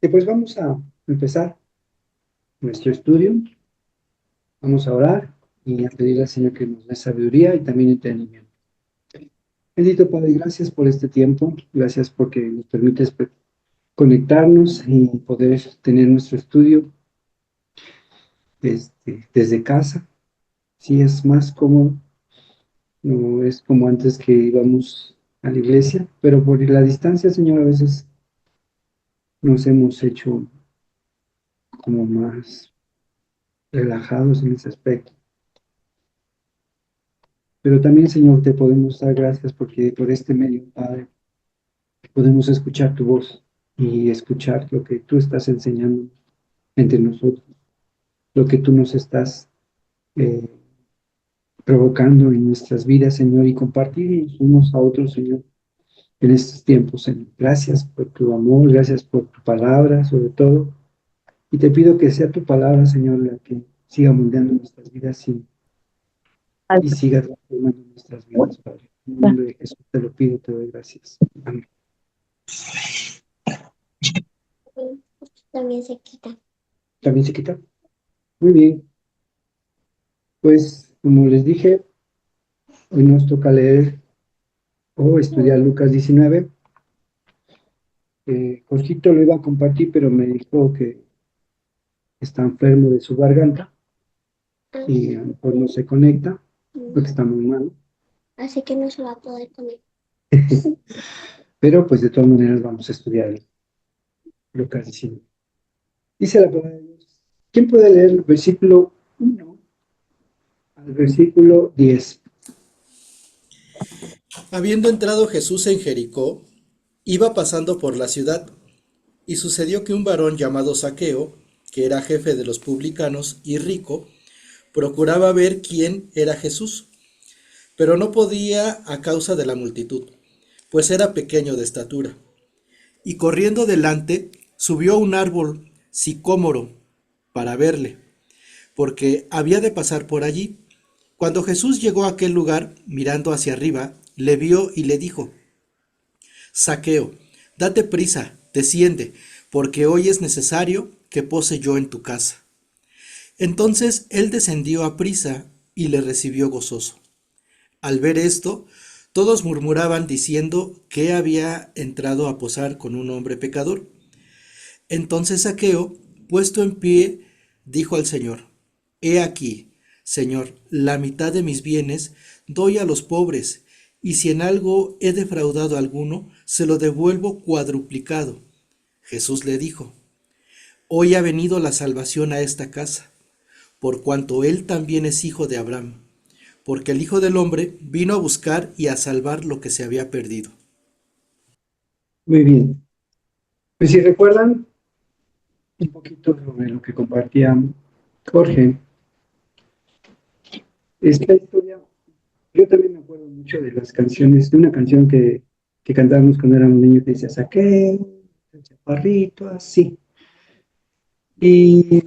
Y pues vamos a empezar nuestro estudio. Vamos a orar y a pedirle al Señor que nos dé sabiduría y también entendimiento. Bendito Padre, gracias por este tiempo. Gracias porque nos permites conectarnos y poder tener nuestro estudio desde casa. Sí, es más cómodo. No es como antes que íbamos a la iglesia, pero por la distancia, Señor, a veces nos hemos hecho como más relajados en ese aspecto. Pero también, Señor, te podemos dar gracias porque por este medio, Padre, podemos escuchar tu voz y escuchar lo que tú estás enseñando entre nosotros, lo que tú nos estás eh, provocando en nuestras vidas, Señor, y compartir unos a otros, Señor, en estos tiempos, Señor. Gracias por tu amor, gracias por tu palabra, sobre todo. Y te pido que sea tu palabra, Señor, la que siga moldeando nuestras vidas y siga transformando nuestras vidas, Padre. En el nombre de Jesús te lo pido, te doy gracias. Amén. También se quita. ¿También se quita? Muy bien. Pues, como les dije, hoy nos toca leer o estudiar Lucas 19. Jorgito lo iba a compartir, pero me dijo que está enfermo de su garganta y a lo mejor no se conecta porque está muy mal. Así que no se va a poder comer. Pero pues de todas maneras vamos a estudiar Lucas 19. Dice la palabra de Dios. ¿Quién puede leer el versículo 1 al versículo 10? Habiendo entrado Jesús en Jericó, iba pasando por la ciudad, y sucedió que un varón llamado Zaqueo, que era jefe de los publicanos y rico, procuraba ver quién era Jesús, pero no podía a causa de la multitud, pues era pequeño de estatura. Y corriendo delante, subió a un árbol sicómoro para verle, porque había de pasar por allí. Cuando Jesús llegó a aquel lugar, mirando hacia arriba, le vio y le dijo: Zaqueo, date prisa, desciende, porque hoy es necesario que pose yo en tu casa. Entonces él descendió a prisa y le recibió gozoso. Al ver esto, todos murmuraban diciendo que había entrado a posar con un hombre pecador. Entonces Zaqueo, puesto en pie, dijo al Señor: He aquí, Señor, la mitad de mis bienes doy a los pobres, y si en algo he defraudado a alguno, se lo devuelvo cuadruplicado. Jesús le dijo: Hoy ha venido la salvación a esta casa, por cuanto él también es hijo de Abraham, porque el Hijo del Hombre vino a buscar y a salvar lo que se había perdido. Muy bien. Pues si recuerdan un poquito sobre lo que compartía Jorge, esta historia, yo también me acuerdo mucho de las canciones, de una canción que cantábamos cuando éramos niños que decía, saqué el chaparrito, así. Y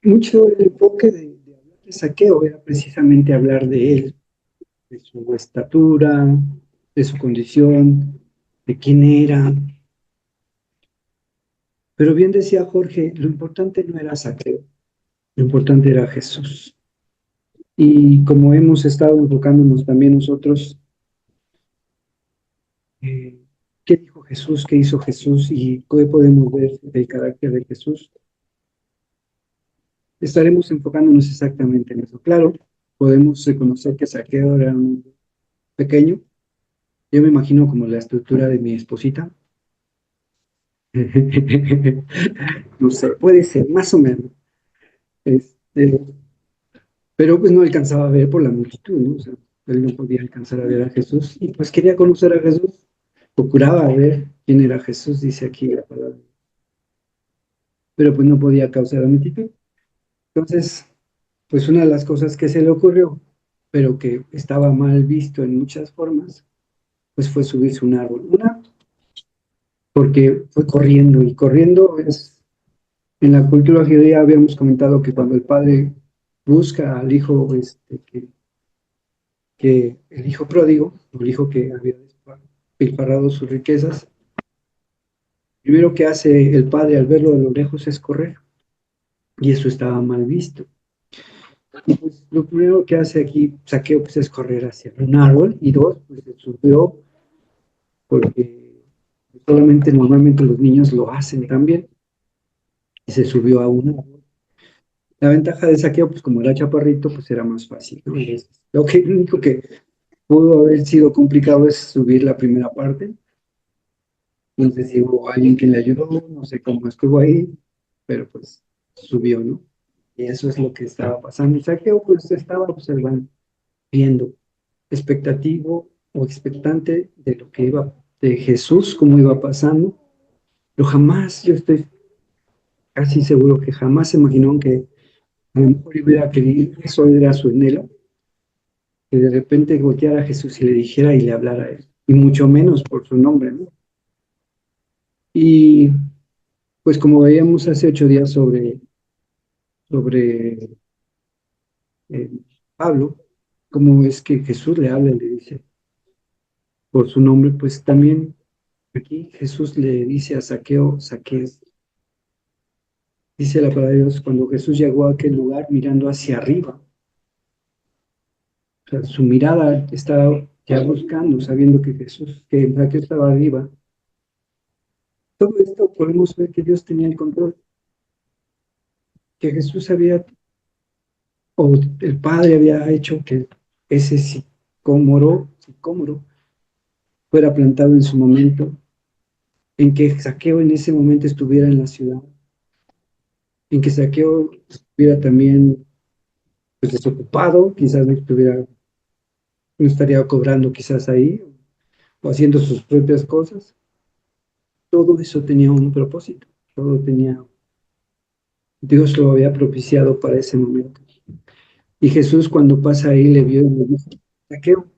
mucho el enfoque de hablar de saqueo era precisamente hablar de él, de su estatura, de su condición, de quién era. Pero bien decía Jorge, lo importante no era saqueo, lo importante era Jesús. Y como hemos estado enfocándonos también nosotros, eh, ¿qué dijo Jesús? ¿Qué hizo Jesús? ¿Y qué podemos ver del carácter de Jesús? Estaremos enfocándonos exactamente en eso. Claro, podemos reconocer que Saqueo era un pequeño. Yo me imagino como la estructura de mi esposita. No sé, puede ser, más o menos. Este, pero pues no alcanzaba a ver por la multitud, ¿no? O sea, él no podía alcanzar a ver a Jesús y pues quería conocer a Jesús. Procuraba ver quién era Jesús, dice aquí la palabra. Pero pues no podía causar la multitud. Entonces, pues una de las cosas que se le ocurrió, pero que estaba mal visto en muchas formas, pues fue subirse a un árbol. Una, porque fue corriendo, y corriendo es, en la cultura judía habíamos comentado que cuando el padre busca al hijo, que el hijo pródigo, o el hijo que había despilfarrado sus riquezas, primero que hace el padre al verlo de lo lejos es correr, y eso estaba mal visto. Y pues lo primero que hace aquí Zaqueo pues, es correr hacia un árbol, y dos, pues se subió, porque solamente normalmente los niños lo hacen también, y se subió a un árbol. La ventaja de Zaqueo, pues como era chaparrito, pues era más fácil, ¿no? Lo único que pudo haber sido complicado es subir la primera parte. No sé si hubo alguien que le ayudó, no sé cómo estuvo ahí, pero pues subió, ¿no? Y eso es lo que estaba pasando. Y Saqueo pues estaba observando, viendo, expectativo o expectante de lo que iba, de Jesús, cómo iba pasando, pero jamás, yo estoy casi seguro que jamás se imaginó que a lo mejor hubiera querido, eso era su anhelo, que de repente volteara a Jesús y le dijera y le hablara a él, y mucho menos por su nombre, ¿no? Y pues como veíamos hace 8 días sobre eh, Pablo, cómo es que Jesús le habla y le dice por su nombre, pues también aquí Jesús le dice a Zaqueo, Zaqueo, dice la palabra de Dios, cuando Jesús llegó a aquel lugar mirando hacia arriba, o sea, su mirada estaba ya buscando, sabiendo que Jesús, que Zaqueo estaba arriba. Todo esto podemos ver que Dios tenía el control, que Jesús había, o el Padre había hecho que ese sicómoro fuera plantado en su momento, en que Zaqueo en ese momento estuviera en la ciudad, en que Zaqueo estuviera también pues, desocupado, quizás no estaría cobrando quizás ahí, o haciendo sus propias cosas. Todo eso tenía un propósito, todo tenía, Dios lo había propiciado para ese momento. Y Jesús cuando pasa ahí le vio y le dijo, Zaqueo,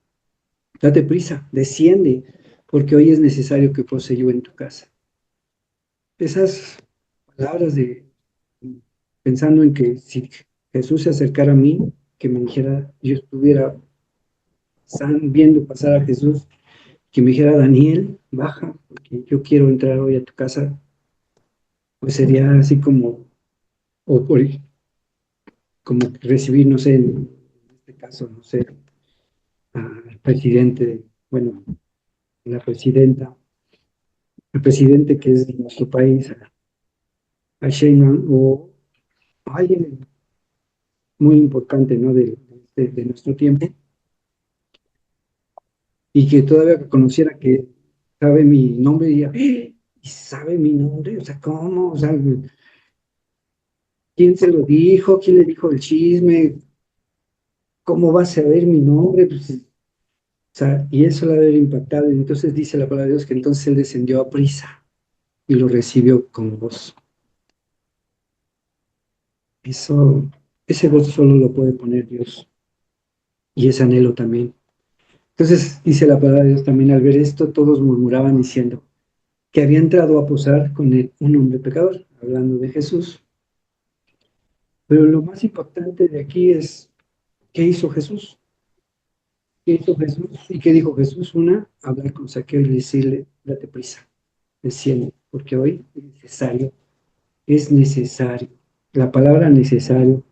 date prisa, desciende, porque hoy es necesario que pose yo en tu casa. Esas palabras de pensando en que si Jesús se acercara a mí, que me dijera, yo estuviera viendo pasar a Jesús, que me dijera, Daniel, baja, porque yo quiero entrar hoy a tu casa, pues sería así como, o por, como recibir, no sé, en este caso, no sé, al presidente, bueno, la presidenta, el presidente que es de nuestro país, a Sheinbaum, o alguien muy importante, ¿no? De nuestro tiempo, y que todavía conociera que sabe mi nombre, y, y sabe mi nombre, o sea, ¿cómo? O sea, ¿quién se lo dijo? ¿Quién le dijo el chisme? ¿Cómo va a saber mi nombre? Pues, o sea, y eso le debe haber impactado. Y entonces dice la palabra de Dios que entonces él descendió a prisa y lo recibió con gozo. Eso, ese gozo solo lo puede poner Dios y ese anhelo también. Entonces dice la palabra de Dios también, al ver esto, todos murmuraban diciendo que había entrado a posar con él un hombre pecador, hablando de Jesús. Pero lo más importante de aquí es, ¿qué hizo Jesús? ¿Qué hizo Jesús? ¿Y qué dijo Jesús? Una, hablar con Zaqueo y decirle, date prisa, desciende, porque hoy es necesario. La palabra necesario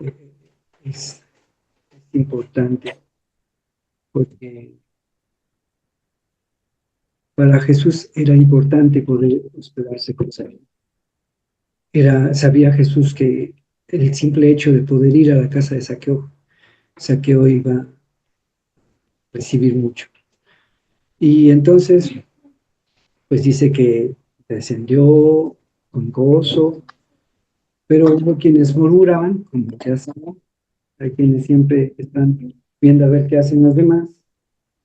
eh, es, es importante, porque para Jesús era importante poder hospedarse con Zaqueo. Sabía Jesús que el simple hecho de poder ir a la casa de Zaqueo iba a recibir mucho. Y entonces, pues dice que descendió con gozo, pero hubo quienes murmuraban, como ya saben, hay quienes siempre están viendo a ver qué hacen los demás,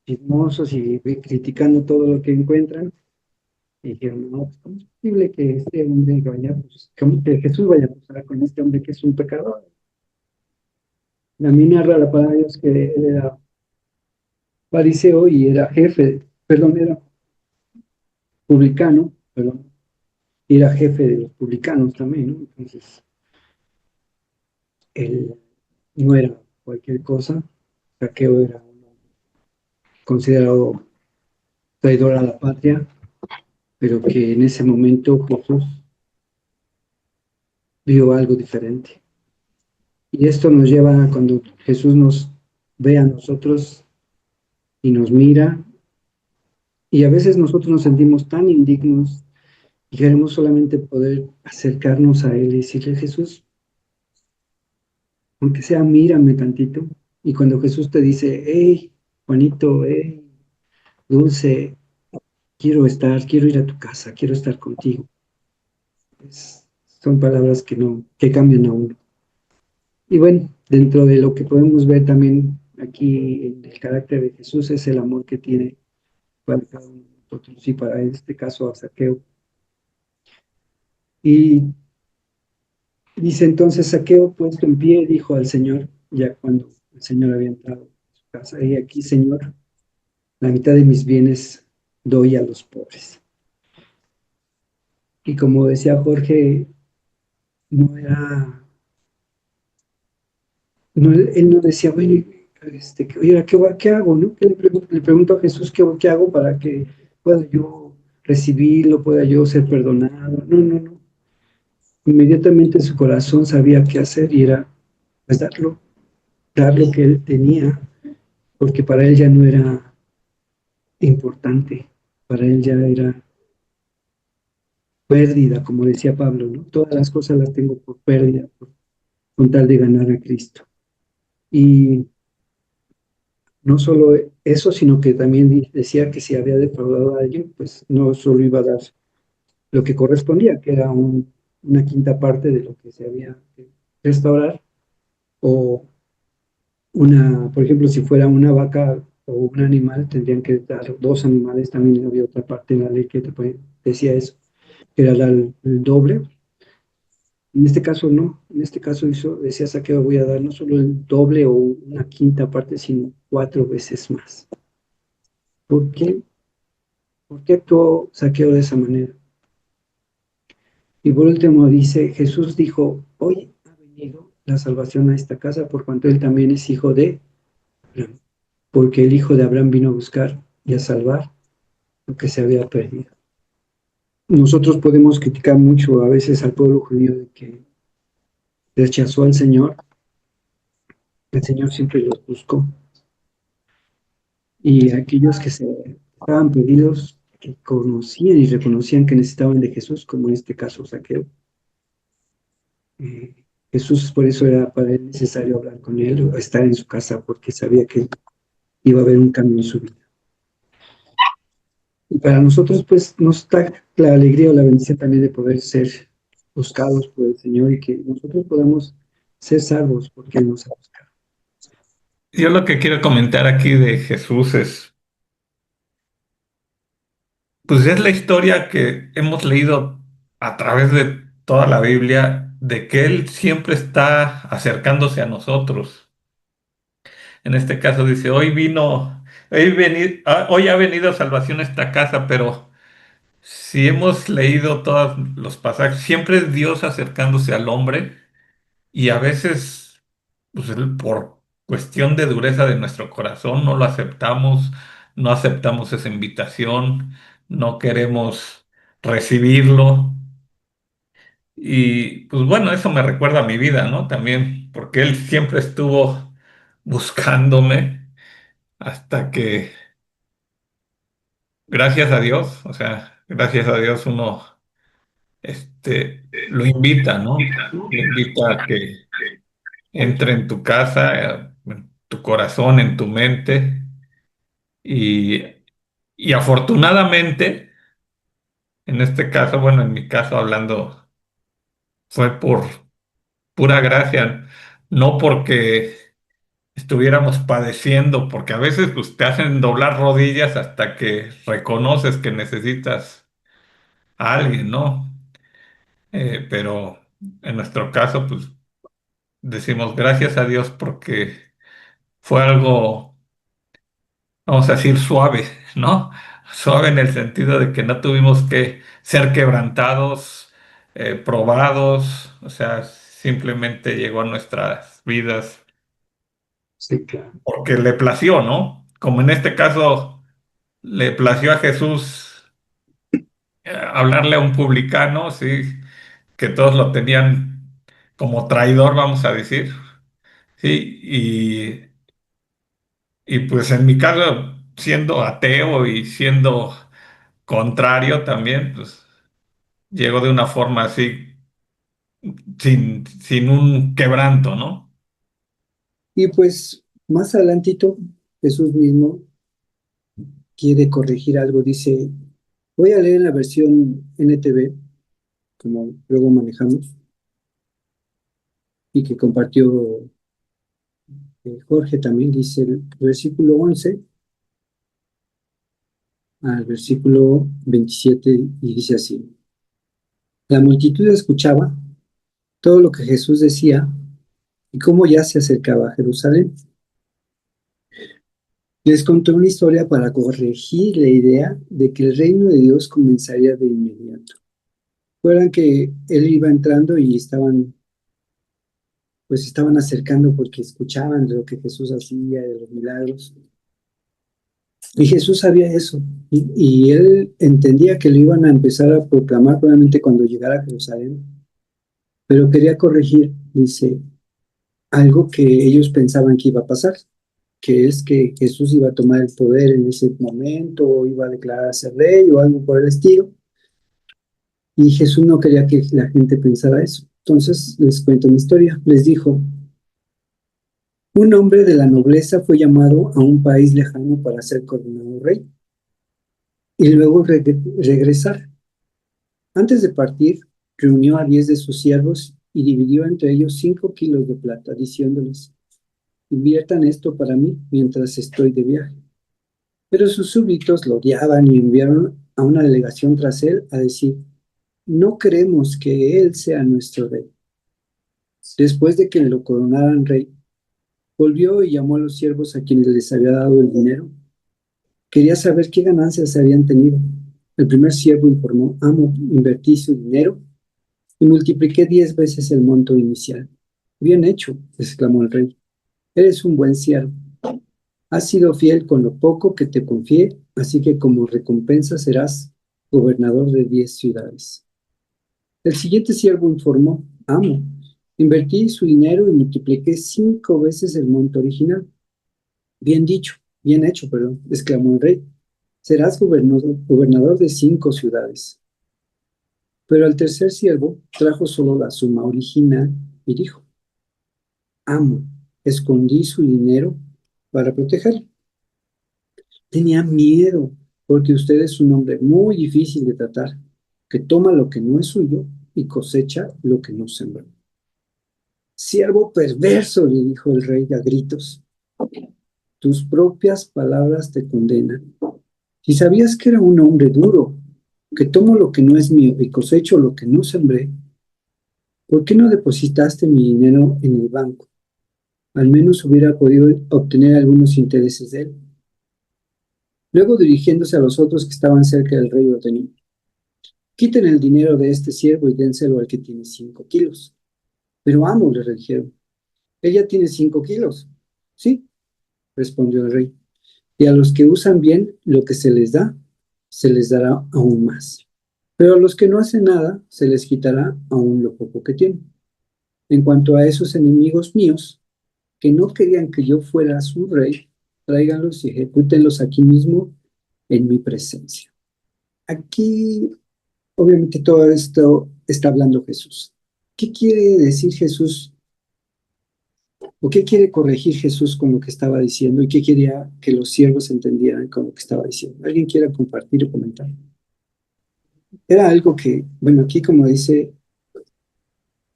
chismosos y criticando todo lo que encuentran, y dijeron, no, pues, ¿cómo es posible que este hombre vaya, pues, que Jesús vaya a posar con este hombre que es un pecador? A mí narra la palabra de Dios que él era fariseo y era jefe, perdón, era publicano, perdón, y era jefe de los publicanos también, ¿no? Entonces, él no era cualquier cosa. Saqueo era considerado traidor a la patria, pero que en ese momento Jesús vio algo diferente. Y esto nos lleva a cuando Jesús nos ve a nosotros y nos mira, y a veces nosotros nos sentimos tan indignos y queremos solamente poder acercarnos a Él y decirle, Jesús, aunque sea, mírame tantito. Y cuando Jesús te dice, hey, Juanito, hey, Dulce, quiero ir a tu casa, quiero estar contigo. Son palabras que no, que cambian a uno. Y bueno, dentro de lo que podemos ver también aquí en el carácter de Jesús es el amor que tiene para cada uno de nosotros y para en este caso a Saqueo. Y dice entonces Saqueo, puesto en pie, dijo al Señor, ya cuando el Señor había entrado en su casa, y aquí, Señor, la mitad de mis bienes doy a los pobres. Y como decía Jorge, no era, no, él no decía, bueno, oye, ¿qué hago? ¿No? Le pregunto a Jesús, ¿qué hago para que pueda yo recibirlo, pueda yo ser perdonado? No, no, no. Inmediatamente su corazón sabía qué hacer y era, pues, dar lo que él tenía, porque para él ya no era importante, para él ya era pérdida, como decía Pablo, ¿no? Todas las cosas las tengo por pérdida, con tal de ganar a Cristo. Y no solo eso, sino que también decía que si había defraudado a alguien, pues no solo iba a dar lo que correspondía, que era una quinta parte de lo que se había que restaurar, o por ejemplo, si fuera una vaca o un animal, tendrían que dar dos animales, también había otra parte en la ley que decía eso, que era dar el doble. En este caso no, en este caso decía Saqueo, voy a dar no solo el doble o una quinta parte, sino cuatro veces más. ¿Por qué? ¿Por qué actuó Saqueo de esa manera? Y por último dice, Jesús dijo, hoy ha venido la salvación a esta casa por cuanto él también es hijo de Abraham, porque el hijo de Abraham vino a buscar y a salvar lo que se había perdido. Nosotros podemos criticar mucho a veces al pueblo judío de que rechazó al Señor, el Señor siempre los buscó, y aquellos que se estaban perdidos, que conocían y reconocían que necesitaban de Jesús, como en este caso Saqueo, Eh, Jesús por eso era para él necesario hablar con él o estar en su casa porque sabía que iba a haber un cambio en su vida. Y para nosotros pues nos da la alegría o la bendición también de poder ser buscados por el Señor y que nosotros podamos ser salvos porque Él nos ha buscado. Yo lo que quiero comentar aquí de Jesús es, pues es la historia que hemos leído a través de toda la Biblia, de que Él siempre está acercándose a nosotros. En este caso dice, hoy ha venido salvación a esta casa, pero si hemos leído todos los pasajes, siempre es Dios acercándose al hombre y a veces, pues por cuestión de dureza de nuestro corazón, no lo aceptamos, no aceptamos esa invitación, no queremos recibirlo. Y pues bueno, eso me recuerda a mi vida, ¿no? También, porque Él siempre estuvo buscándome hasta que, gracias a Dios, o sea, gracias a Dios uno, lo invita, ¿no? Lo invita a que entre en tu casa, en tu corazón, en tu mente. Y, y afortunadamente, en este caso, bueno, en mi caso hablando, fue por pura gracia, no porque estuviéramos padeciendo, porque a veces pues, te hacen doblar rodillas hasta que reconoces que necesitas a alguien, ¿no? Pero en nuestro caso, pues decimos gracias a Dios porque fue algo, vamos a decir, suave, ¿no? Suave en el sentido de que no tuvimos que ser quebrantados, probados, o sea, simplemente llegó a nuestras vidas Sí, claro. porque le plació, ¿no? Como en este caso le plació a Jesús hablarle a un publicano, sí, que todos lo tenían como traidor, vamos a decir, sí, y pues en mi caso, siendo ateo y siendo contrario también, pues llego de una forma así, sin un quebranto, ¿no? Y pues más adelantito, Jesús mismo quiere corregir algo, dice, voy a leer la versión NTV, como luego manejamos, y que compartió Jorge también, dice el versículo 11 al versículo 27, y dice así, la multitud escuchaba todo lo que Jesús decía y cómo ya se acercaba a Jerusalén. Les contó una historia para corregir la idea de que el reino de Dios comenzaría de inmediato. Recuerdan que él iba entrando y estaban acercando porque escuchaban de lo que Jesús hacía, de los milagros. Y Jesús sabía eso. Y él entendía que lo iban a empezar a proclamar probablemente cuando llegara a Jerusalén. Pero quería corregir, dice, algo que ellos pensaban que iba a pasar, que es que Jesús iba a tomar el poder en ese momento, o iba a declararse rey o algo por el estilo. Y Jesús no quería que la gente pensara eso. Entonces les cuento una historia. Les dijo, un hombre de la nobleza fue llamado a un país lejano para ser coronado rey y luego regresar. Antes de partir, reunió a 10 de sus siervos y dividió entre ellos 5 kilos de plata, diciéndoles, inviertan esto para mí mientras estoy de viaje. Pero sus súbditos lo odiaban y enviaron a una delegación tras él a decir, no queremos que él sea nuestro rey. Después de que lo coronaran rey, volvió y llamó a los siervos a quienes les había dado el dinero. Quería saber qué ganancias habían tenido. El primer siervo informó, amo, invertí su dinero y multipliqué 10 veces el monto inicial. Bien hecho, exclamó el rey. Eres un buen siervo. Has sido fiel con lo poco que te confié, así que como recompensa serás gobernador de 10 ciudades. El siguiente siervo informó, amo, invertí su dinero y multipliqué 5 veces el monto original. Bien dicho, bien hecho, perdón, exclamó el rey. Serás gobernador de 5 ciudades. Pero el tercer siervo trajo solo la suma original y dijo, amo, escondí su dinero para protegerlo. Tenía miedo, porque usted es un hombre muy difícil de tratar, que toma lo que no es suyo y cosecha lo que no sembró. Siervo perverso, le dijo el rey a gritos, tus propias palabras te condenan. Si sabías que era un hombre duro, que tomo lo que no es mío y cosecho lo que no sembré, ¿por qué no depositaste mi dinero en el banco? Al menos hubiera podido obtener algunos intereses de él. Luego, dirigiéndose a los otros que estaban cerca del rey, ordenó, quiten el dinero de este siervo y dénselo al que tiene 5 kilos. Pero amo, le dijeron, ella tiene 5 kilos. Sí, respondió el rey. Y a los que usan bien lo que se les da, se les dará aún más. Pero a los que no hacen nada, se les quitará aún lo poco que tienen. En cuanto a esos enemigos míos, que no querían que yo fuera su rey, tráiganlos y ejecútenlos aquí mismo en mi presencia. Aquí, obviamente, todo esto está hablando Jesús. ¿Qué quiere decir Jesús? ¿O qué quiere corregir Jesús con lo que estaba diciendo? ¿Y qué quería que los siervos entendieran con lo que estaba diciendo? ¿Alguien quiera compartir o comentar? Era algo que, bueno, aquí como dice,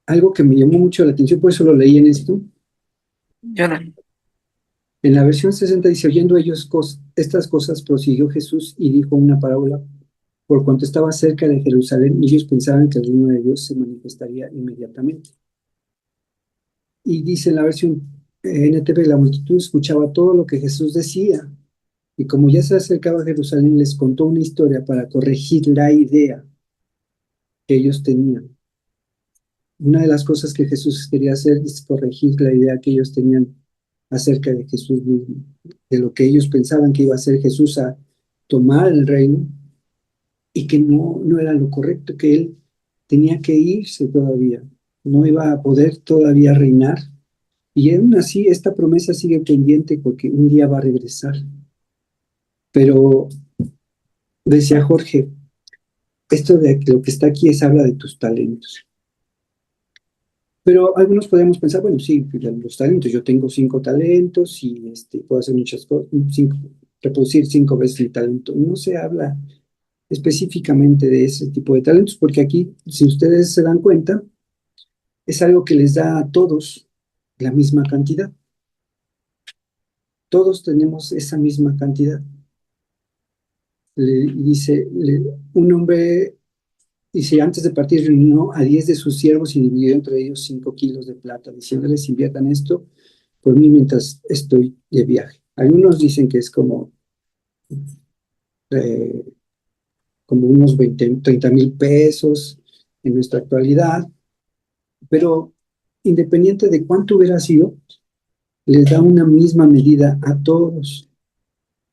algo que me llamó mucho la atención, por eso lo leí en esto. En la versión 60 dice, oyendo ellos estas cosas, prosiguió Jesús y dijo una parábola, por cuanto estaba cerca de Jerusalén, y ellos pensaban que el reino de Dios se manifestaría inmediatamente. Y dice en la versión NTV, la multitud escuchaba todo lo que Jesús decía, y como ya se acercaba a Jerusalén, les contó una historia para corregir la idea que ellos tenían. Una de las cosas que Jesús quería hacer es corregir la idea que ellos tenían acerca de Jesús mismo, de lo que ellos pensaban que iba a hacer Jesús a tomar el reino. y que no era lo correcto, que él tenía que irse todavía, no iba a poder todavía reinar. Y aún así, esta promesa sigue pendiente porque un día va a regresar. Pero decía Jorge, esto de lo que está aquí habla de tus talentos. Pero algunos podemos pensar, bueno, sí, los talentos, yo tengo 5 talentos y puedo hacer muchas cosas, reproducir 5 veces mi talento. No se habla específicamente de ese tipo de talentos, porque aquí, si ustedes se dan cuenta, es algo que les da a todos la misma cantidad. Todos tenemos esa misma cantidad. Dice, un hombre, dice, antes de partir reunió a 10 de sus siervos y dividió entre ellos 5 kilos de plata, diciéndoles, inviertan esto por mí mientras estoy de viaje. Algunos dicen que es eh, como unos 30,000 pesos en nuestra actualidad, pero independiente de cuánto hubiera sido, les da una misma medida a todos.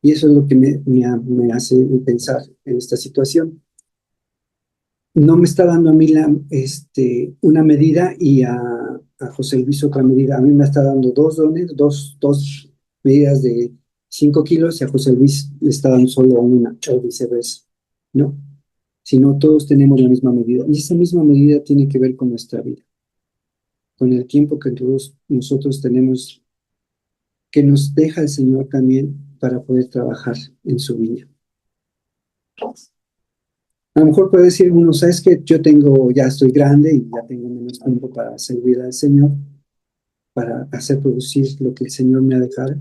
Y eso es lo que me hace pensar en esta situación. No me está dando a mí una medida y a José Luis otra medida. A mí me está dando 2 dones, dos medidas de 5 kilos y a José Luis le está dando solo una, o viceversa. No, sino todos tenemos la misma medida. Y esa misma medida tiene que ver con nuestra vida, con el tiempo que todos nosotros tenemos, que nos deja el Señor también para poder trabajar en su viña. A lo mejor puede decir uno, sabes que ya estoy grande y ya tengo menos tiempo para servir al Señor, para hacer producir lo que el Señor me ha dejado.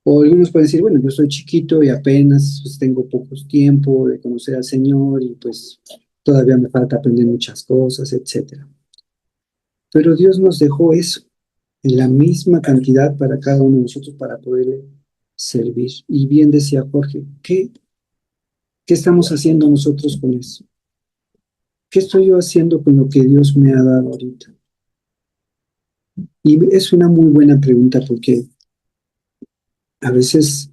O algunos pueden decir, bueno, yo soy chiquito y apenas pues, tengo pocos tiempo de conocer al Señor y pues todavía me falta aprender muchas cosas, etc. Pero Dios nos dejó eso en la misma cantidad para cada uno de nosotros para poderle servir. Y bien decía Jorge, ¿qué estamos haciendo nosotros con eso? ¿Qué estoy yo haciendo con lo que Dios me ha dado ahorita? Y es una muy buena pregunta porque a veces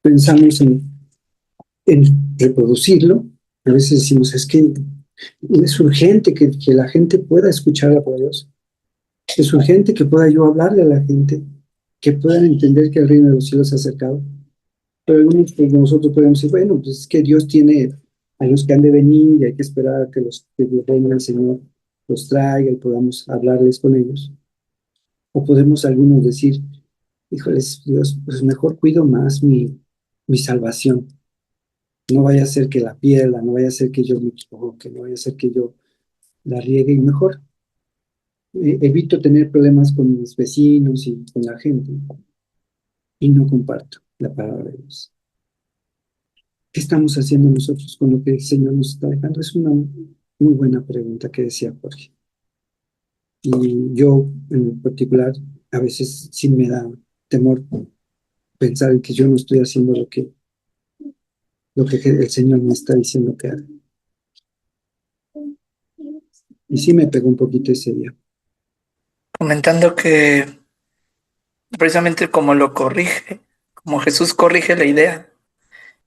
pensamos en reproducirlo, a veces decimos, es que es urgente que la gente pueda escuchar a Dios, es urgente que pueda yo hablarle a la gente, que puedan entender que el reino de los cielos se ha acercado. Pero algunos pues, nosotros podemos decir, bueno, pues es que Dios tiene a los que han de venir y hay que esperar a que los que vengan el Señor los traiga y podamos hablarles con ellos. O podemos algunos decir, híjoles, Dios, pues mejor cuido más mi salvación. No vaya a ser que la pierda, no vaya a ser que yo me equivoque, no vaya a ser que yo la riegue y mejor evito tener problemas con mis vecinos y con la gente y no comparto la palabra de Dios. ¿Qué estamos haciendo nosotros con lo que el Señor nos está dejando? Es una muy buena pregunta que decía Jorge. Y yo, en particular, a veces sí me da temor pensar en que yo no estoy haciendo lo que el Señor me está diciendo que haga. Y sí me pegó un poquito ese día. Comentando que precisamente como lo corrige, como Jesús corrige la idea,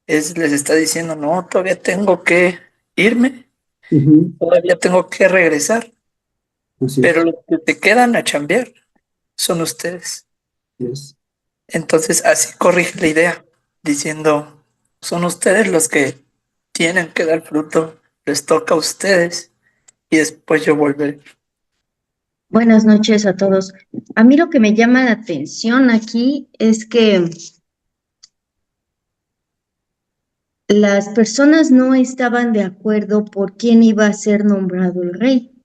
les está diciendo, no, todavía tengo que irme, todavía tengo que regresar, Así pero los que te quedan a chambear son ustedes. es. Entonces así corrige la idea, diciendo, son ustedes los que tienen que dar fruto, les toca a ustedes y después yo volveré. Buenas noches a todos. A mí lo que me llama la atención aquí es que las personas no estaban de acuerdo por quién iba a ser nombrado el rey.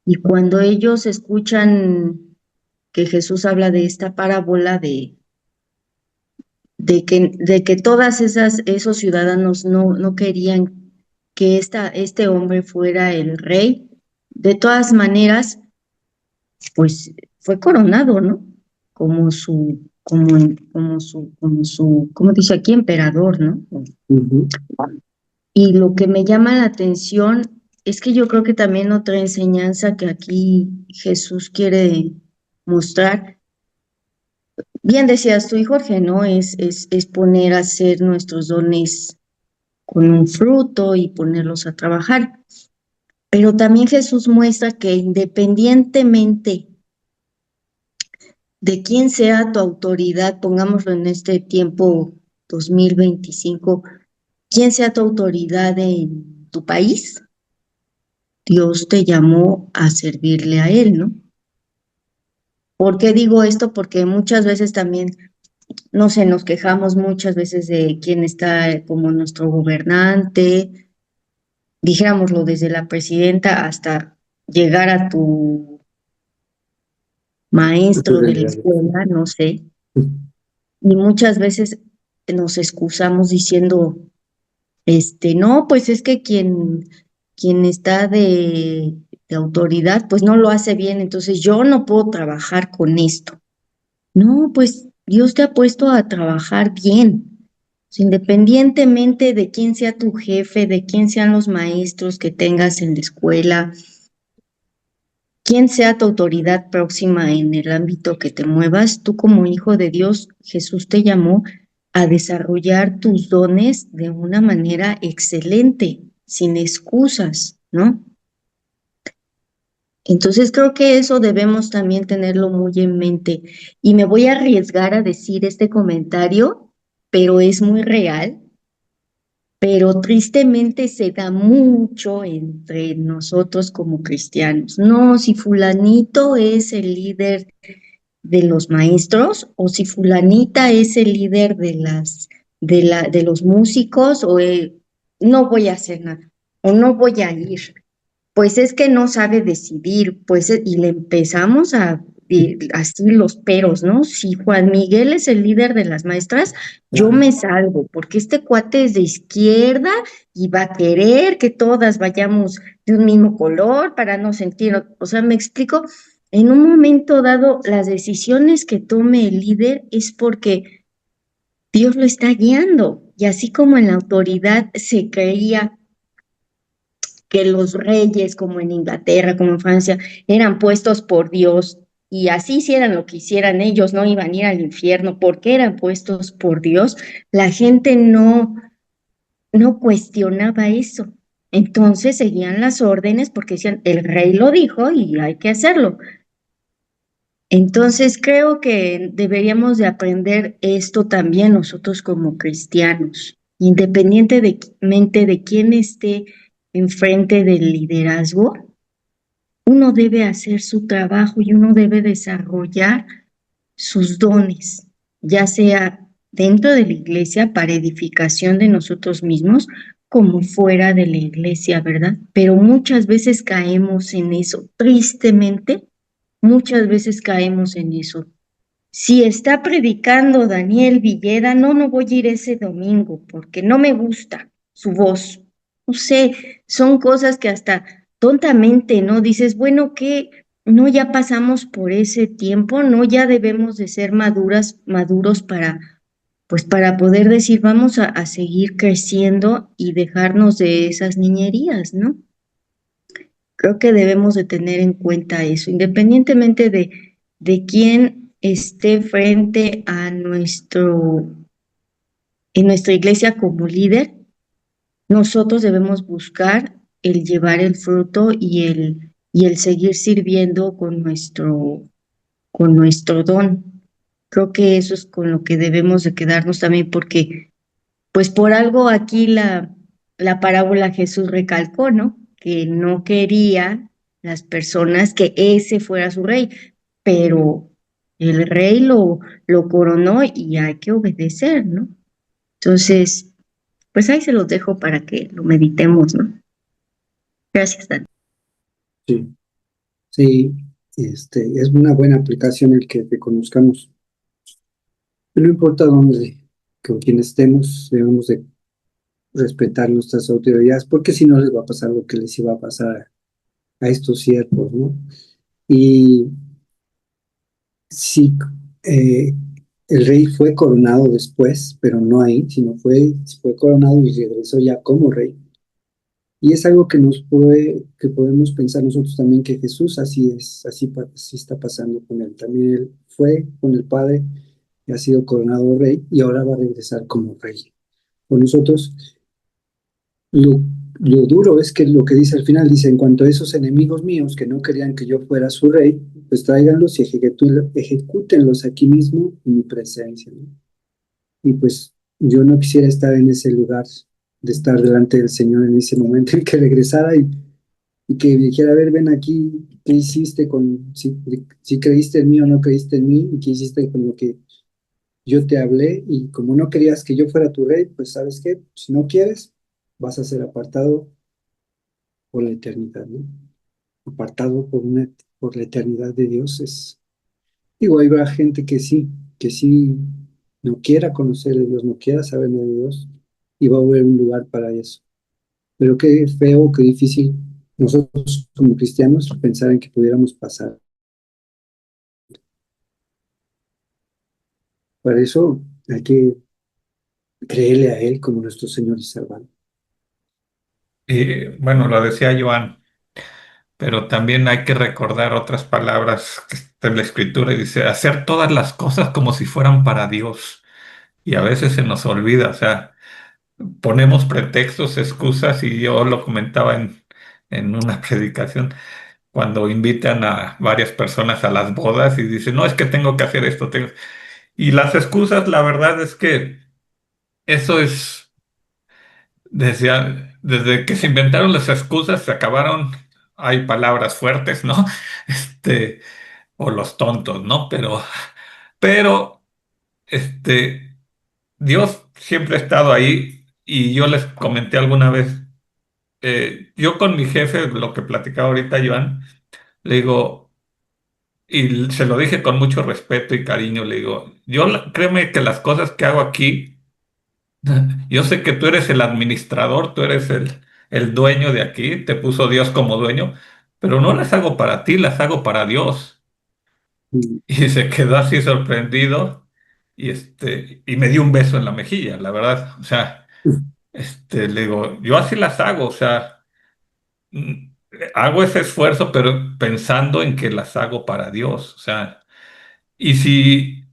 Y cuando ellos escuchan que Jesús habla de esta parábola de que todas esos ciudadanos no querían que este hombre fuera el rey, de todas maneras, pues fue coronado, ¿no? Como ¿cómo dice aquí? Emperador, ¿no? Y lo que me llama la atención es que yo creo que también otra enseñanza que aquí Jesús quiere mostrar bien decías tú y Jorge, ¿no? Es poner a hacer nuestros dones con un fruto y ponerlos a trabajar. Pero también Jesús muestra que independientemente de quién sea tu autoridad, pongámoslo en este tiempo 2025, quién sea tu autoridad en tu país, Dios te llamó a servirle a Él, ¿no? ¿Por qué digo esto? Porque muchas veces también, no sé, nos quejamos muchas veces de quién está como nuestro gobernante, dijéramoslo desde la presidenta hasta llegar a tu maestro de la escuela, no sé, y muchas veces nos excusamos diciendo, no, pues es que quien está de autoridad, pues no lo hace bien, entonces yo no puedo trabajar con esto. No, pues Dios te ha puesto a trabajar bien. O sea, independientemente de quién sea tu jefe, de quién sean los maestros que tengas en la escuela, quién sea tu autoridad próxima en el ámbito que te muevas, tú como hijo de Dios, Jesús te llamó a desarrollar tus dones de una manera excelente, sin excusas, ¿no? Entonces creo que eso debemos también tenerlo muy en mente. Y me voy a arriesgar a decir este comentario, pero es muy real, pero tristemente se da mucho entre nosotros como cristianos. No, si fulanito es el líder de los maestros o si fulanita es el líder de los músicos o no voy a hacer nada o no voy a ir. Pues es que no sabe decidir, pues, y le empezamos a así los peros, ¿no? Si Juan Miguel es el líder de las maestras, yo me salgo, porque este cuate es de izquierda y va a querer que todas vayamos de un mismo color para no sentir, o sea, me explico, en un momento dado, las decisiones que tome el líder es porque Dios lo está guiando, y así como en la autoridad se creía que los reyes, como en Inglaterra, como en Francia, eran puestos por Dios y así hicieran lo que hicieran ellos, no iban a ir al infierno porque eran puestos por Dios, la gente no cuestionaba eso. Entonces seguían las órdenes porque decían, el rey lo dijo y hay que hacerlo. Entonces creo que deberíamos de aprender esto también nosotros como cristianos, independientemente de quién esté enfrente del liderazgo, uno debe hacer su trabajo y uno debe desarrollar sus dones, ya sea dentro de la iglesia para edificación de nosotros mismos, como fuera de la iglesia, ¿verdad? Pero muchas veces caemos en eso, tristemente, muchas veces caemos en eso. Si está predicando Daniel Villeda, no voy a ir ese domingo porque no me gusta su voz. No sé, son cosas que hasta tontamente, ¿no? Dices, bueno, ¿qué? No, ya pasamos por ese tiempo, ¿no? Ya debemos de ser maduros para, pues para poder decir, vamos a seguir creciendo y dejarnos de esas niñerías, ¿no? Creo que debemos de tener en cuenta eso, independientemente de quién esté frente a en nuestra iglesia como líder, nosotros debemos buscar el llevar el fruto y el seguir sirviendo con nuestro don. Creo que eso es con lo que debemos de quedarnos también, porque pues por algo aquí la parábola Jesús recalcó, ¿no? Que no quería las personas que ese fuera su rey, pero el rey lo coronó y hay que obedecer, ¿no? Entonces, pues ahí se los dejo para que lo meditemos, ¿no? Gracias, Dan. Sí, sí, es una buena aplicación el que reconozcamos. No importa dónde, con quién estemos, debemos de respetar nuestras autoridades, porque si no les va a pasar lo que les iba a pasar a estos siervos, ¿no? Y sí, eh, el rey fue coronado después, pero no ahí, sino fue coronado y regresó ya como rey. Y es algo que podemos pensar nosotros también que Jesús así es, así está pasando con él. También él fue con el Padre y ha sido coronado rey y ahora va a regresar como rey. Con nosotros, lo, lo duro es que lo que dice al final, dice, en cuanto a esos enemigos míos que no querían que yo fuera su rey, pues tráiganlos y ejecútenlos aquí mismo en mi presencia, ¿no? Y pues yo no quisiera estar en ese lugar, de estar delante del Señor en ese momento en que regresara y que me dijera, a ver, ven aquí, ¿qué hiciste si creíste en mí o no creíste en mí? ¿Y qué hiciste con lo que yo te hablé? Y como no querías que yo fuera tu rey, pues ¿sabes qué? Si no quieres, vas a ser apartado por la eternidad, ¿no? Apartado por la eternidad de Dios. Digo, habrá gente que sí no quiera conocer de Dios, no quiera saber de Dios, y va a haber un lugar para eso. Pero qué feo, qué difícil nosotros como cristianos pensar en que pudiéramos pasar. Para eso hay que creerle a Él como nuestro Señor y Salvador. Y bueno, lo decía Joan, pero también hay que recordar otras palabras que está en la Escritura y dice, hacer todas las cosas como si fueran para Dios. Y a veces se nos olvida, o sea, ponemos pretextos, excusas, y yo lo comentaba en una predicación, cuando invitan a varias personas a las bodas y dicen, no, es que tengo que hacer esto. Y las excusas, la verdad es que eso es, desde que se inventaron las excusas, se acabaron, hay palabras fuertes, ¿no? Este, o los tontos, ¿no? Pero, este, Dios siempre ha estado ahí y yo les comenté alguna vez, yo con mi jefe, lo que platicaba ahorita Joan, le digo, y se lo dije con mucho respeto y cariño, le digo, créeme que las cosas que hago aquí, yo sé que tú eres el administrador, tú eres el dueño de aquí, te puso Dios como dueño, pero no las hago para ti, las hago para Dios. Mm. Y se quedó así sorprendido y me dio un beso en la mejilla, la verdad. O sea, le digo, yo así las hago, o sea, mm, hago ese esfuerzo, pero pensando en que las hago para Dios. O sea, y si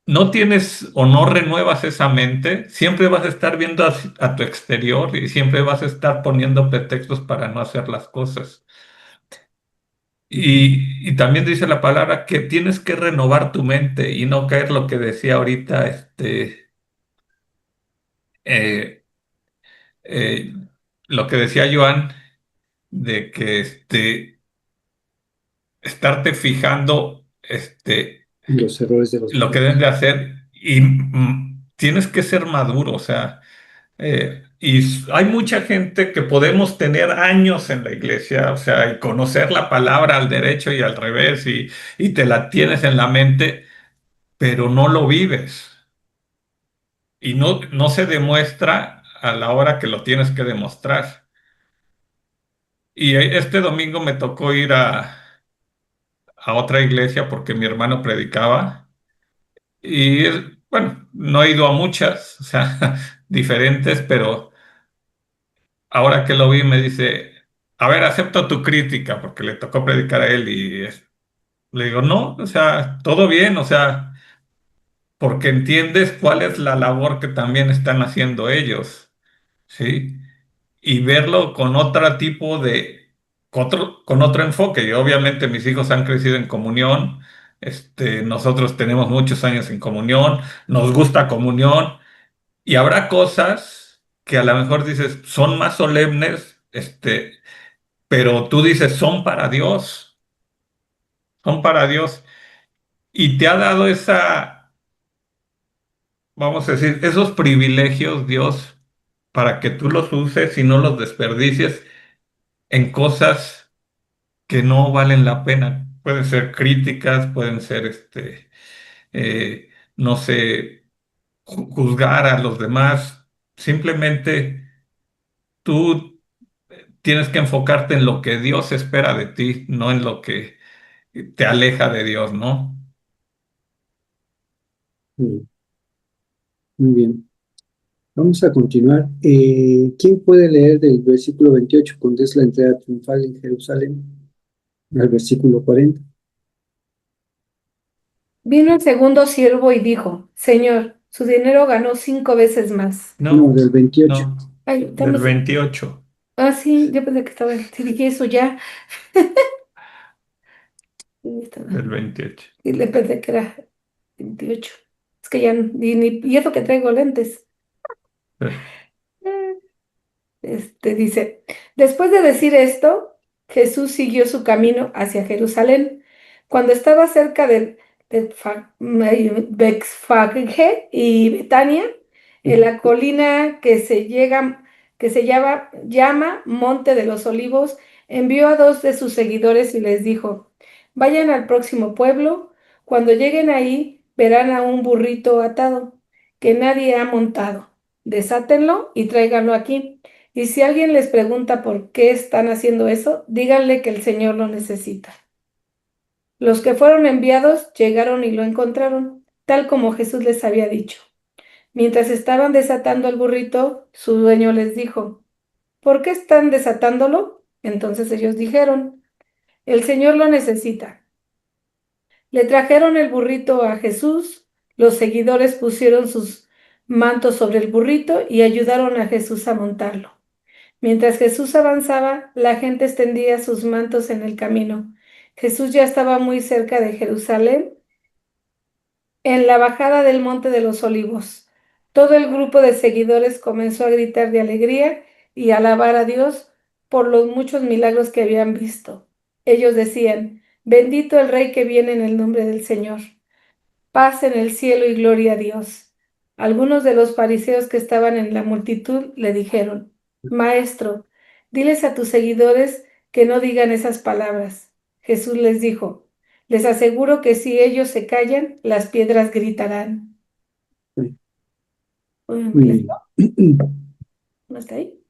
no tienes o no renuevas esa mente, siempre vas a estar viendo a tu exterior y siempre vas a estar poniendo pretextos para no hacer las cosas. Y también dice la palabra que tienes que renovar tu mente y no caer lo que decía ahorita, eh, eh, lo que decía Joan, de que estarte fijando Los errores de los lo que demás. deben de hacer y tienes que ser maduro, o sea, hay mucha gente que podemos tener años en la iglesia, o sea, y conocer la palabra al derecho y al revés y te la tienes en la mente, pero no lo vives y no se demuestra a la hora que lo tienes que demostrar. Y este domingo me tocó ir a otra iglesia porque mi hermano predicaba y bueno, no he ido a muchas, o sea, diferentes, pero ahora que lo vi me dice, a ver, acepto tu crítica porque le tocó predicar a él le digo, no, o sea, todo bien, o sea, porque entiendes cuál es la labor que también están haciendo ellos, ¿sí? Y verlo con otro tipo con otro enfoque. Y obviamente mis hijos han crecido en comunión, nosotros tenemos muchos años en comunión, nos gusta comunión, y habrá cosas que a lo mejor dices son más solemnes, pero tú dices son para Dios, y te ha dado vamos a decir, esos privilegios Dios para que tú los uses y no los desperdicies en cosas que no valen la pena. Pueden ser críticas, pueden ser, no sé, juzgar a los demás. Simplemente tú tienes que enfocarte en lo que Dios espera de ti, no en lo que te aleja de Dios, ¿no? Mm. Muy bien. Vamos a continuar. ¿Quién puede leer del versículo 28, cuando es la entrada triunfal en Jerusalén, al versículo 40? Vino el segundo siervo y dijo, Señor, su dinero ganó 5 veces más. No, del 28. no, Ay, del dame 28. Ah, sí, yo pensé que estaba. Sí, dije eso ya. Sí, Del 28. Y le pensé que era 28. Es que ya y eso que traigo lentes. Eh, Dice, después de decir esto, Jesús siguió su camino hacia Jerusalén. Cuando estaba cerca de Betfagé y Betania, en la colina que se llama Monte de los Olivos, envió a 2 de sus seguidores y les dijo, vayan al próximo pueblo. Cuando lleguen ahí, verán a un burrito atado que nadie ha montado. Desátenlo y tráiganlo aquí. Y si alguien les pregunta por qué están haciendo eso, díganle que el Señor lo necesita. Los que fueron enviados llegaron y lo encontraron, tal como Jesús les había dicho. Mientras estaban desatando el burrito, su dueño les dijo, ¿por qué están desatándolo? Entonces ellos dijeron, el Señor lo necesita. Le trajeron el burrito a Jesús, los seguidores pusieron sus mantos sobre el burrito y ayudaron a Jesús a montarlo. Mientras Jesús avanzaba, la gente extendía sus mantos en el camino. Jesús ya estaba muy cerca de Jerusalén, en la bajada del Monte de los Olivos. Todo el grupo de seguidores comenzó a gritar de alegría y alabar a Dios por los muchos milagros que habían visto. Ellos decían, bendito el Rey que viene en el nombre del Señor. Paz en el cielo y gloria a Dios. Algunos de los fariseos que estaban en la multitud le dijeron, Maestro, diles a tus seguidores que no digan esas palabras. Jesús les dijo, les aseguro que si ellos se callan, las piedras gritarán. Sí. Uy, ¿me Muy molestó? bien. ¿No está ahí?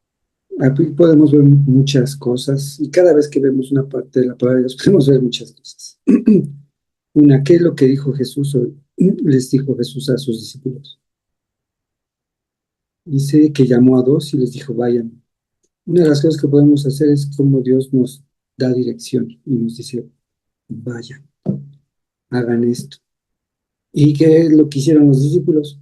Aquí podemos ver muchas cosas y cada vez que vemos una parte de la palabra de Dios podemos ver muchas cosas. Una, ¿qué es lo que dijo Jesús hoy? Les dijo Jesús a sus discípulos. Dice que llamó a 2 y les dijo, vayan. Una de las cosas que podemos hacer es como Dios nos da dirección y nos dice, vayan, hagan esto. ¿Y qué es lo que hicieron los discípulos?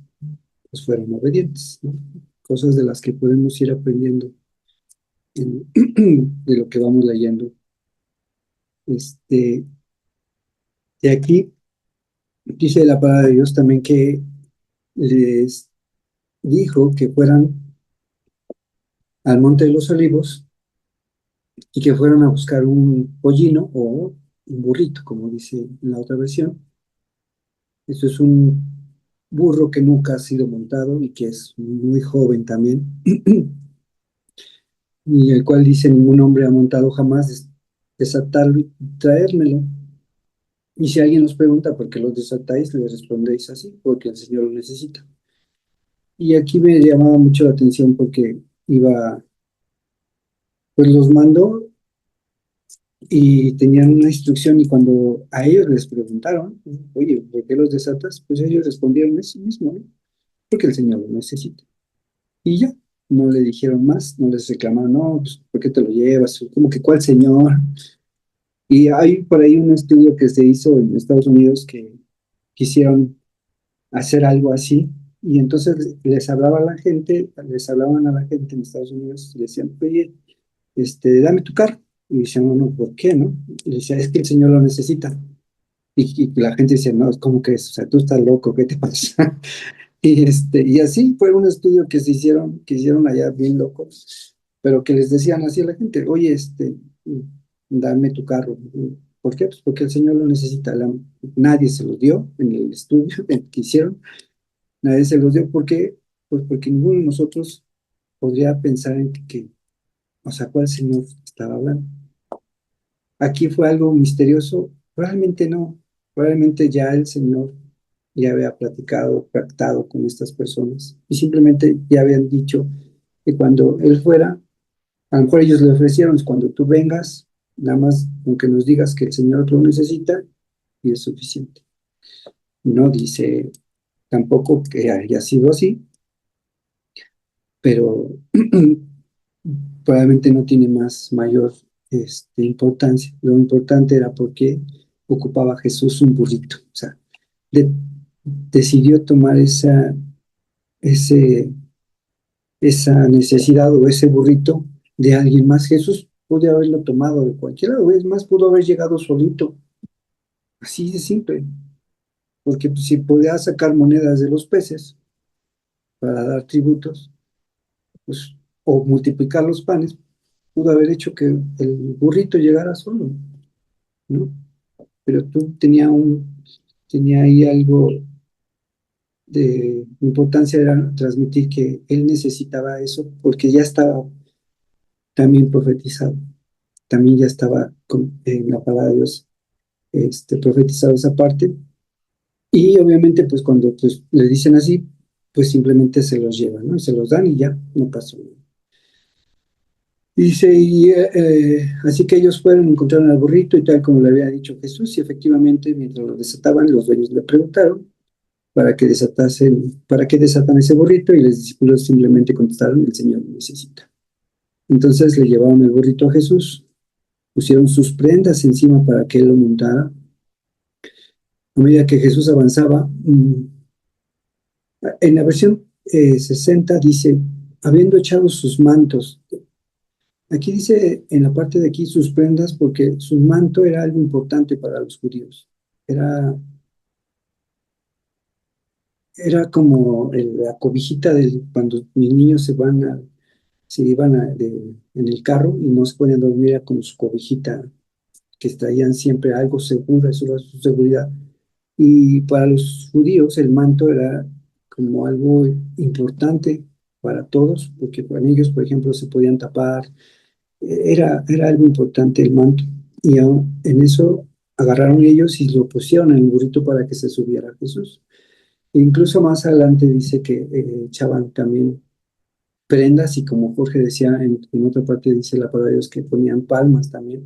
Pues fueron obedientes, ¿no? Cosas de las que podemos ir aprendiendo de lo que vamos leyendo. De aquí dice la palabra de Dios también que les dijo que fueran al Monte de los Olivos y que fueran a buscar un pollino o un burrito, como dice en la otra versión. Esto es un burro que nunca ha sido montado y que es muy joven también, y el cual dice ningún hombre ha montado jamás, desatarlo y traérmelo. Y si alguien nos pregunta por qué los desatáis, le respondéis así, porque el Señor lo necesita. Y aquí me llamaba mucho la atención porque pues los mandó y tenían una instrucción y cuando a ellos les preguntaron, oye, ¿por qué los desatas? Pues ellos respondieron eso mismo, ¿no? Porque el Señor lo necesita. Y ya, no le dijeron más, no les reclamaron, no, pues, ¿por qué te lo llevas? Como que, ¿cuál Señor? Y hay por ahí un estudio que se hizo en Estados Unidos que quisieron hacer algo así, y entonces les hablaban a la gente en Estados Unidos y decían, oye, dame tu carro. Y decían, no, no, ¿por qué, no? Y decía, es que el Señor lo necesita. Y la gente decía, no, ¿cómo crees? O sea, tú estás loco, ¿qué te pasa? Y así fue un estudio que hicieron allá bien locos, pero que les decían así a la gente, oye, dame tu carro. ¿Por qué? Pues porque el Señor lo necesita. Nadie se los dio en el estudio que hicieron, nadie se los dio. ¿Por qué? Pues porque ninguno de nosotros podría pensar en o sea, ¿cuál Señor estaba hablando? Aquí fue algo misterioso, realmente no, probablemente ya el Señor ya había platicado, pactado con estas personas y simplemente ya habían dicho que cuando Él fuera, a lo mejor ellos le ofrecieron, cuando tú vengas, nada más con que nos digas que el Señor lo necesita y es suficiente. No dice tampoco que haya sido así, pero probablemente no tiene mayor importancia. Lo importante era porque ocupaba Jesús un burrito. O sea, decidió tomar esa necesidad o ese burrito de alguien más. Jesús pudo haberlo tomado de cualquier lado, es más, pudo haber llegado solito, así de simple, porque pues, si podía sacar monedas de los peces para dar tributos, pues, o multiplicar los panes, pudo haber hecho que el burrito llegara solo, ¿no? Pero tú tenía ahí algo de importancia, era transmitir que él necesitaba eso porque ya estaba también profetizado, también ya estaba en la palabra de Dios profetizado esa parte, y obviamente pues cuando pues, le dicen así, pues simplemente se los llevan, ¿no? Y se los dan y ya, no pasó nada. Dice, así que ellos fueron, encontraron al burrito y tal como le había dicho Jesús, y efectivamente mientras lo desataban, los dueños le preguntaron para qué desatan ese burrito, y los discípulos simplemente contestaron, el Señor lo necesita. Entonces le llevaron el burrito a Jesús, pusieron sus prendas encima para que él lo montara. A medida que Jesús avanzaba, en la versión 60 dice, habiendo echado sus mantos. Aquí dice en la parte de aquí sus prendas porque su manto era algo importante para los judíos. Era como la cobijita cuando mis niños se iban en el carro y no se podían dormir, era como su cobijita, que traían siempre algo seguro, eso era su seguridad. Y para los judíos el manto era como algo importante para todos, porque para ellos, por ejemplo, se podían tapar, era algo importante el manto. Y en eso agarraron ellos y lo pusieron en el burrito para que se subiera a Jesús. E incluso más adelante dice que echaban también prendas y como Jorge decía, en otra parte dice la palabra de Dios que ponían palmas también.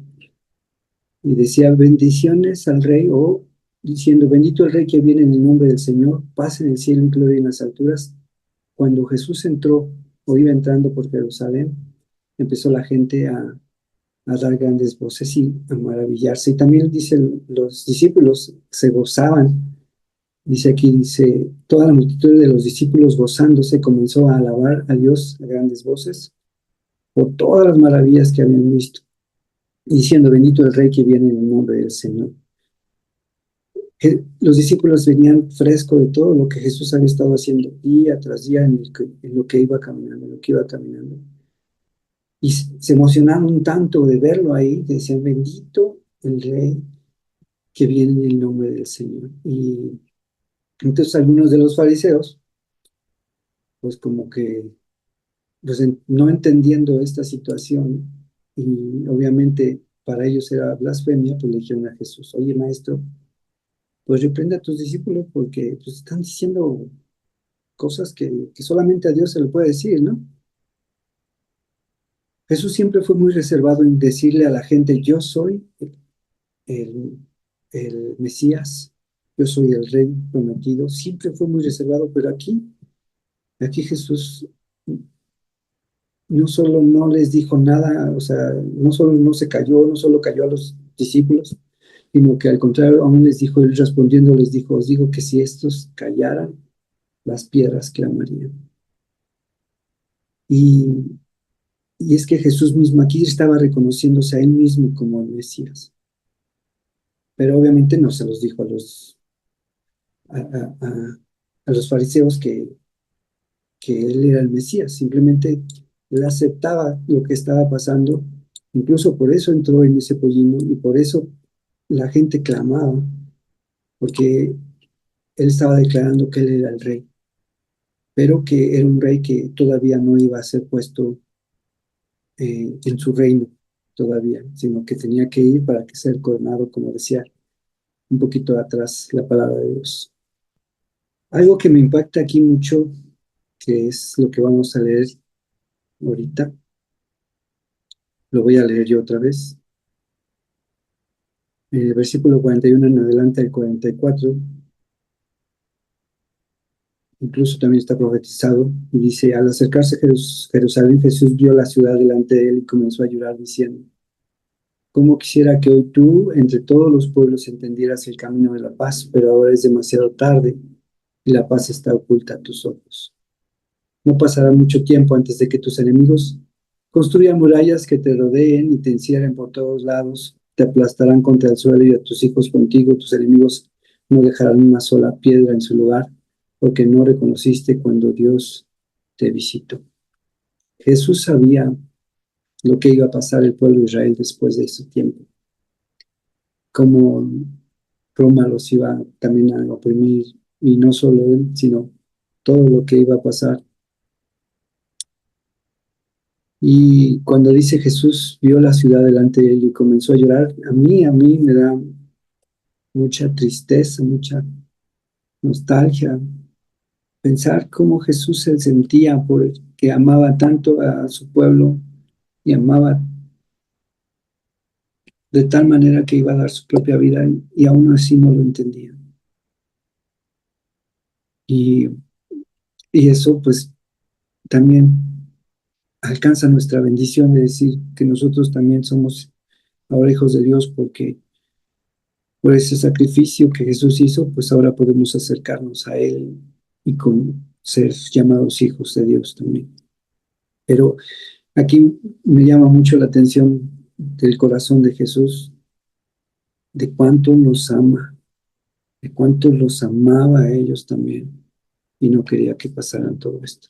Y decía bendiciones al rey, o diciendo bendito el rey que viene en el nombre del Señor, paz en el cielo y gloria en las alturas. Cuando Jesús entró o iba entrando por Jerusalén, empezó la gente a dar grandes voces y a maravillarse. Y también dicen los discípulos se gozaban. Dice aquí, dice, toda la multitud de los discípulos gozándose comenzó a alabar a Dios a grandes voces por todas las maravillas que habían visto, y diciendo, bendito el Rey que viene en el nombre del Señor. Los discípulos venían fresco de todo lo que Jesús había estado haciendo día tras día en lo que iba caminando, en lo que iba caminando. Y se emocionaron tanto de verlo ahí, decían, bendito el Rey que viene en el nombre del Señor. Y entonces algunos de los fariseos, pues como que, pues no entendiendo esta situación, y obviamente para ellos era blasfemia, pues le dijeron a Jesús, oye maestro, pues reprende a tus discípulos porque pues, están diciendo cosas que solamente a Dios se le puede decir, ¿no? Jesús siempre fue muy reservado en decirle a la gente, yo soy el, el Mesías, yo soy el Rey prometido, siempre fue muy reservado, pero aquí Jesús no solo no les dijo nada, o sea, no solo no se cayó, no solo cayó a los discípulos, sino que al contrario, aún les dijo, él respondiendo les dijo, os digo que si estos callaran, las piedras clamarían. Y es que Jesús mismo aquí estaba reconociéndose a él mismo como el Mesías. Pero obviamente no se los dijo a los fariseos que él era el Mesías, simplemente él aceptaba lo que estaba pasando, incluso por eso entró en ese pollino y por eso la gente clamaba, porque él estaba declarando que él era el rey, pero que era un rey que todavía no iba a ser puesto en su reino todavía, sino que tenía que ir para que ser coronado, como decía un poquito atrás la palabra de Dios. Algo que me impacta aquí mucho, que es lo que vamos a leer ahorita, lo voy a leer yo otra vez. Versículo 41 en adelante al 44, incluso también está profetizado, y dice, al acercarse a Jerusalén, Jesús vio la ciudad delante de él y comenzó a llorar diciendo, Cómo quisiera que hoy tú, entre todos los pueblos, entendieras el camino de la paz, pero ahora es demasiado tarde y la paz está oculta a tus ojos. No pasará mucho tiempo antes de que tus enemigos construyan murallas que te rodeen y te encierren por todos lados, te aplastarán contra el suelo y a tus hijos contigo. Tus enemigos no dejarán una sola piedra en su lugar, porque no reconociste cuando Dios te visitó. Jesús sabía lo que iba a pasar el pueblo de Israel después de ese tiempo, cómo Roma los iba también a oprimir, y no solo él, sino todo lo que iba a pasar. Y cuando dice Jesús vio la ciudad delante de él y comenzó a llorar, a mí me da mucha tristeza, mucha nostalgia, pensar cómo Jesús se sentía porque amaba tanto a su pueblo y amaba de tal manera que iba a dar su propia vida y aún así no lo entendía. Y, y eso pues también alcanza nuestra bendición de decir que nosotros también somos ahora hijos de Dios, porque por ese sacrificio que Jesús hizo, pues ahora podemos acercarnos a Él y con ser llamados hijos de Dios también. Pero aquí me llama mucho la atención del corazón de Jesús, de cuánto nos ama, de cuánto los amaba a ellos también y no quería que pasaran todo esto.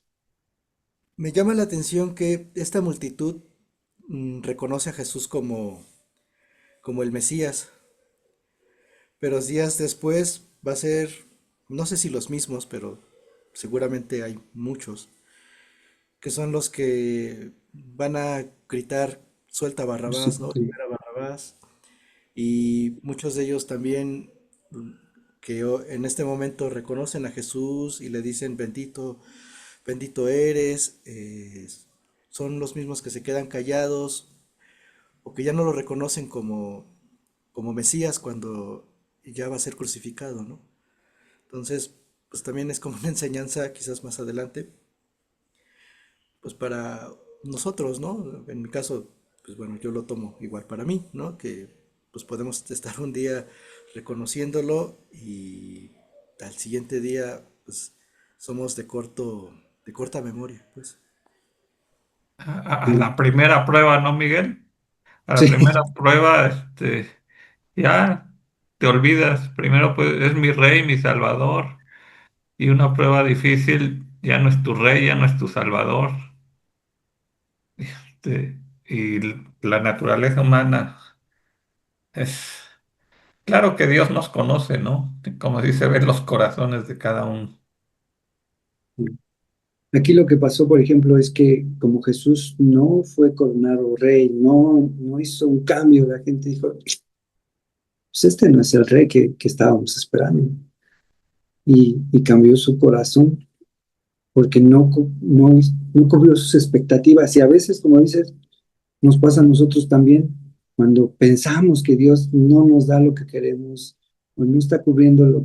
Me llama la atención que esta multitud reconoce a Jesús como el Mesías, pero días después va a ser, no sé si los mismos, pero seguramente hay muchos, que son los que van a gritar, suelta a Barrabás, ¿no? Sí, Libera a Barrabás. Y muchos de ellos también en este momento reconocen a Jesús y le dicen, bendito, bendito eres. Son los mismos que se quedan callados o que ya no lo reconocen como Mesías cuando ya va a ser crucificado, ¿no? Entonces, pues también es como una enseñanza quizás más adelante, pues para nosotros, ¿no? En mi caso, pues bueno, yo lo tomo igual para mí, ¿no? Que pues podemos estar un día reconociéndolo y al siguiente día, pues somos de corta memoria, pues. A la primera prueba, ¿no, Miguel? A la primera sí, prueba, ya te olvidas. Primero, pues, es mi rey, mi salvador. Y una prueba difícil, ya no es tu rey, ya no es tu salvador. Y la naturaleza humana es... Claro que Dios nos conoce, ¿no? Como dice, ver los corazones de cada uno. aquí lo que pasó, por ejemplo, es que como Jesús no fue coronado rey, no hizo un cambio, la gente dijo, pues este no es el rey que estábamos esperando. Y cambió su corazón porque no cubrió sus expectativas. Y a veces, como dices, nos pasa a nosotros también, cuando pensamos que Dios no nos da lo que queremos o no está cubriendo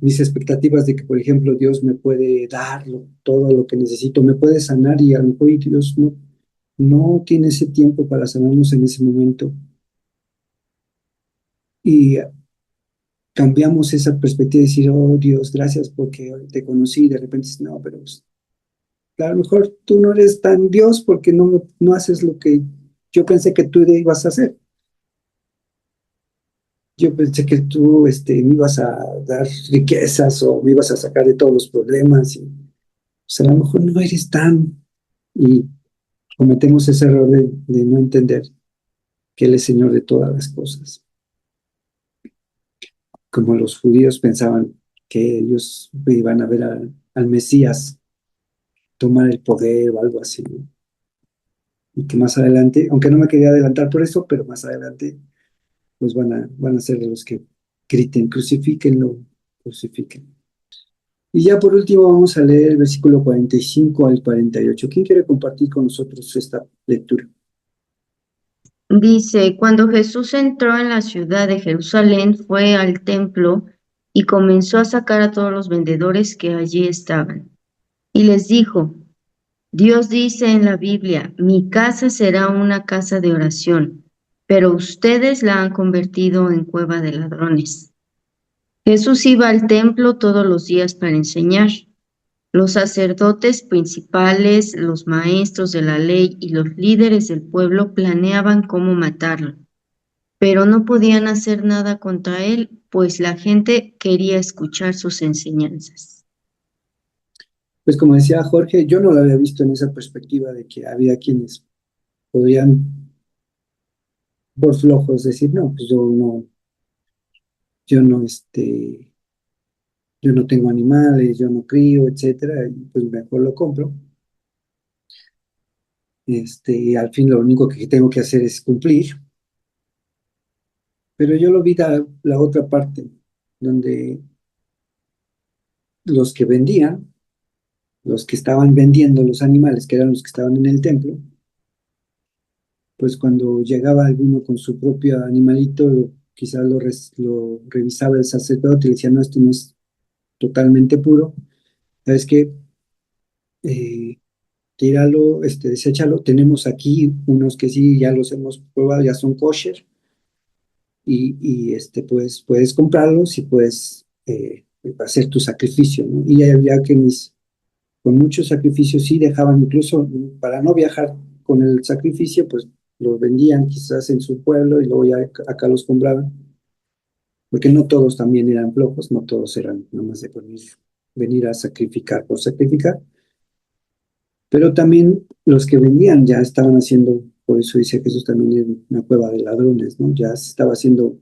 mis expectativas de que, por ejemplo, Dios me puede dar todo lo que necesito, me puede sanar, y a lo mejor Dios no tiene ese tiempo para sanarnos en ese momento. Y cambiamos esa perspectiva de decir, oh Dios, gracias porque hoy te conocí, y de repente dices, no, pero pues, a lo mejor tú no eres tan Dios porque no haces lo que yo pensé que tú ibas a hacer. Yo pensé que tú me ibas a dar riquezas o me ibas a sacar de todos los problemas, y pues, a lo mejor no eres tan, y cometemos ese error de no entender que Él es Señor de todas las cosas. Como los judíos pensaban que ellos iban a ver al Mesías tomar el poder o algo así, ¿no? Y que más adelante, aunque no me quería adelantar por eso, pero más adelante pues van a ser los que griten, crucifíquenlo, crucifíquenlo. Y ya por último vamos a leer el versículo 45 al 48. ¿Quién quiere compartir con nosotros esta lectura? Dice, cuando Jesús entró en la ciudad de Jerusalén, fue al templo y comenzó a sacar a todos los vendedores que allí estaban. Y les dijo, Dios dice en la Biblia, mi casa será una casa de oración, pero ustedes la han convertido en cueva de ladrones. Jesús iba al templo todos los días para enseñar. Los sacerdotes principales, los maestros de la ley y los líderes del pueblo planeaban cómo matarlo, pero no podían hacer nada contra él, pues la gente quería escuchar sus enseñanzas. Pues como decía Jorge, yo no lo había visto en esa perspectiva de que había quienes podrían, por flojos, decir, no, pues yo no, yo no tengo animales, yo no crío, etcétera, y pues mejor lo compro. Y al fin lo único que tengo que hacer es cumplir. Pero yo lo vi la otra parte, donde los que vendían, los que estaban vendiendo los animales, que eran los que estaban en el templo, pues cuando llegaba alguno con su propio animalito, quizás lo revisaba el sacerdote y le decía, no, esto no es totalmente puro, ¿sabes qué? Tíralo, deséchalo. Tenemos aquí unos que sí, ya los hemos probado, ya son kosher, pues puedes comprarlos y puedes hacer tu sacrificio, ¿no? Y había quienes con muchos sacrificios sí dejaban, incluso para no viajar con el sacrificio, pues los vendían quizás en su pueblo y luego ya acá los compraban, porque no todos también eran flojos, no todos eran nada más de venir a sacrificar por sacrificar, pero también los que vendían ya estaban haciendo, por eso dice Jesús también en una cueva de ladrones, ¿no? Ya se estaba haciendo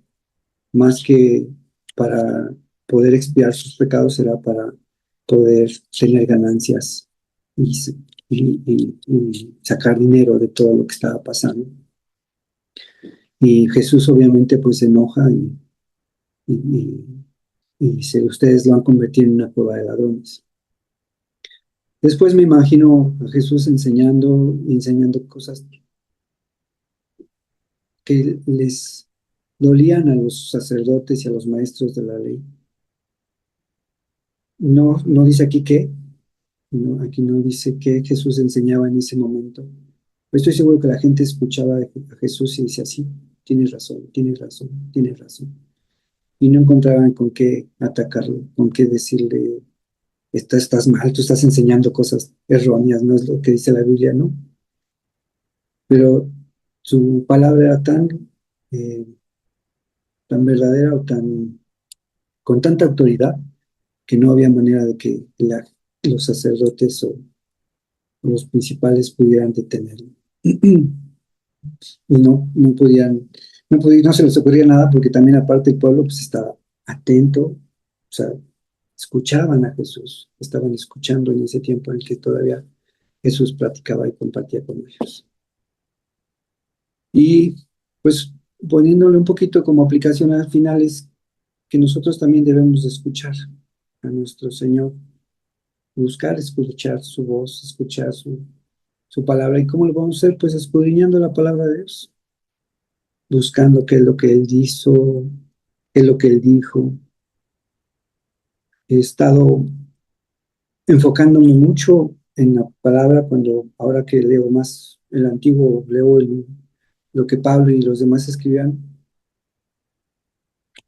más que para poder expiar sus pecados, era para poder tener ganancias y, y sacar dinero de todo lo que estaba pasando. Y Jesús obviamente pues se enoja y dice, ustedes lo han convertido en una cueva de ladrones. Después me imagino a Jesús enseñando cosas que les dolían a los sacerdotes y a los maestros de la ley. No dice aquí qué, no, aquí no dice qué Jesús enseñaba en ese momento. Pero estoy seguro que la gente escuchaba a Jesús y decía, sí, tienes razón, tienes razón, tienes razón. Y no encontraban con qué atacarlo, con qué decirle, estás mal, tú estás enseñando cosas erróneas, no es lo que dice la Biblia, ¿no? Pero su palabra era eh, tan verdadera o con tanta autoridad que no había manera de que los sacerdotes o los principales pudieran detenerlo. Y no se les ocurría nada porque también aparte el pueblo pues estaba atento, o sea, escuchaban a Jesús, estaban escuchando en ese tiempo en el que todavía Jesús platicaba y compartía con ellos. Y pues poniéndole un poquito como aplicación al final es que nosotros también debemos de escuchar a nuestro Señor, buscar escuchar su voz, escuchar su palabra. ¿Y cómo lo vamos a hacer? Pues escudriñando la palabra de Dios, buscando qué es lo que Él hizo, qué es lo que Él dijo. He estado enfocándome mucho en la palabra ahora que leo más el antiguo, leo lo que Pablo y los demás escribían,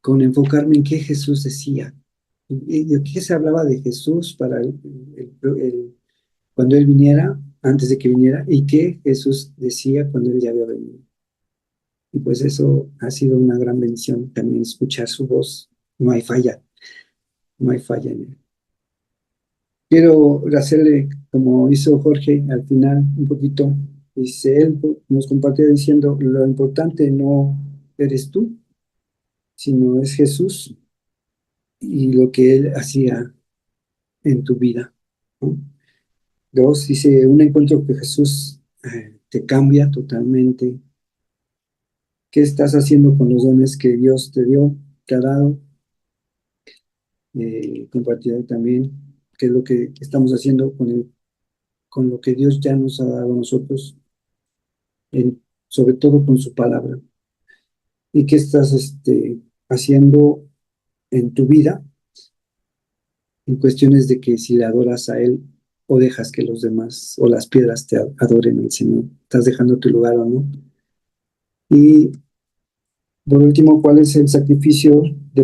con enfocarme en qué Jesús decía. Y aquí se hablaba de Jesús para cuando Él viniera, antes de que viniera, y qué Jesús decía cuando Él ya había venido. Y pues eso ha sido una gran bendición, también escuchar su voz. No hay falla, no hay falla en Él. Quiero hacerle, como hizo Jorge al final, un poquito, dice, Él nos compartió diciendo, lo importante no eres tú, sino es Jesús y lo que Él hacía en tu vida, ¿no? Dos, dice, un encuentro con Jesús te cambia totalmente. ¿Qué estás haciendo con los dones que Dios te dio, te ha dado? Compartir también qué es lo que estamos haciendo con lo que Dios ya nos ha dado a nosotros, sobre todo con su palabra. ¿Y qué estás haciendo en tu vida en cuestiones de que si le adoras a Él o dejas que los demás o las piedras te adoren al Señor? ¿Estás dejando tu lugar o no? Y Por último, ¿cuál es el sacrificio de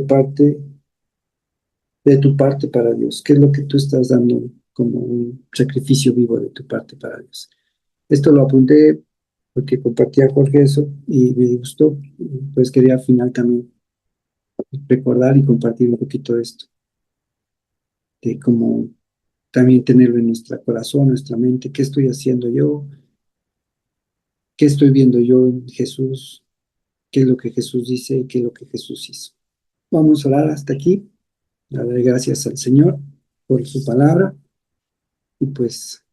tu parte para Dios? ¿Qué es lo que tú estás dando como un sacrificio vivo de tu parte para Dios? Esto lo apunté porque compartía Jorge eso y me gustó. Pues quería al final también recordar y compartir un poquito de esto, de cómo también tenerlo en nuestro corazón, nuestra mente. ¿Qué estoy haciendo yo? ¿Qué estoy viendo yo en Jesús? ¿Qué es lo que Jesús dice y qué es lo que Jesús hizo? Vamos a orar hasta aquí. Darle gracias al Señor por su palabra y pues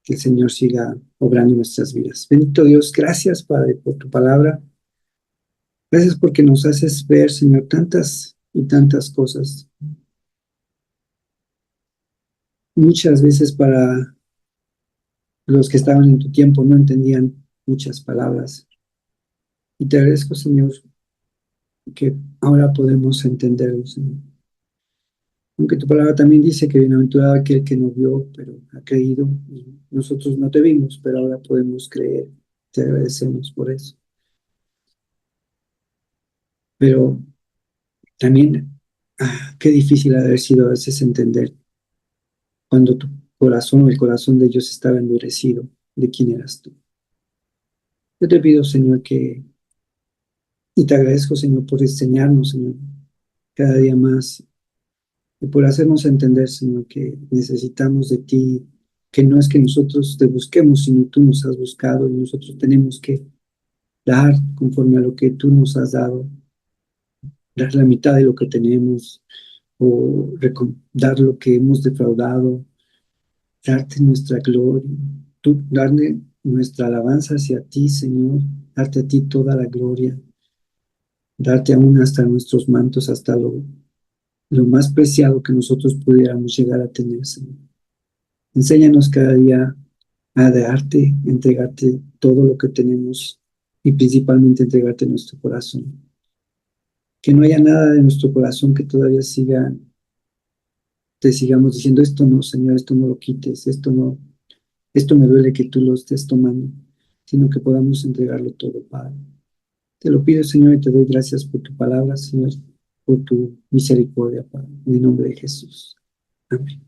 que el Señor siga obrando en nuestras vidas. Bendito Dios, gracias Padre por tu palabra. Gracias porque nos haces ver, Señor, tantas y tantas cosas. Muchas veces para los que estaban en tu tiempo no entendían muchas palabras. Y te agradezco, Señor, que ahora podemos entenderlo, Señor. Aunque tu palabra también dice que bienaventurado aquel que no vio, pero ha creído. Y nosotros no te vimos, pero ahora podemos creer. Te agradecemos por eso. Pero también, qué difícil ha de haber sido a veces entender cuando tu corazón o el corazón de ellos estaba endurecido de quién eras tú. Yo te pido, Señor, y te agradezco, Señor, por enseñarnos, Señor, cada día más y por hacernos entender, Señor, que necesitamos de ti, que no es que nosotros te busquemos, sino tú nos has buscado y nosotros tenemos que dar conforme a lo que tú nos has dado, dar la mitad de lo que tenemos o dar lo que hemos defraudado, darte nuestra gloria, tú darle nuestra alabanza hacia ti, Señor, darte a ti toda la gloria, darte aún hasta nuestros mantos, hasta lo más preciado que nosotros pudiéramos llegar a tener, Señor. Enséñanos cada día a darte, entregarte todo lo que tenemos y principalmente entregarte nuestro corazón. Que no haya nada de nuestro corazón que todavía te sigamos diciendo, esto no, Señor, esto no lo quites, esto no, esto me duele que tú lo estés tomando, sino que podamos entregarlo todo, Padre. Te lo pido, Señor, y te doy gracias por tu palabra, Señor, por tu misericordia, Padre, en el nombre de Jesús. Amén.